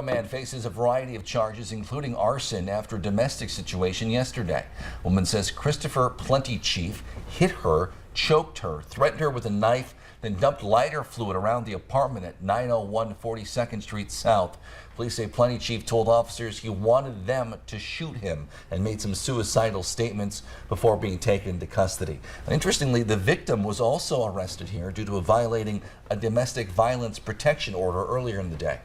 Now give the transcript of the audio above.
A man faces a variety of charges, including arson, after a domestic situation yesterday. Woman says Christopher Plenty Chief hit her, choked her, threatened her with a knife, then dumped lighter fluid around the apartment at 901 42nd Street South. Police say Plenty Chief told officers he wanted them to shoot him and made some suicidal statements before being taken into custody. And interestingly, the victim was also arrested here due to violating a domestic violence protection order earlier in the day.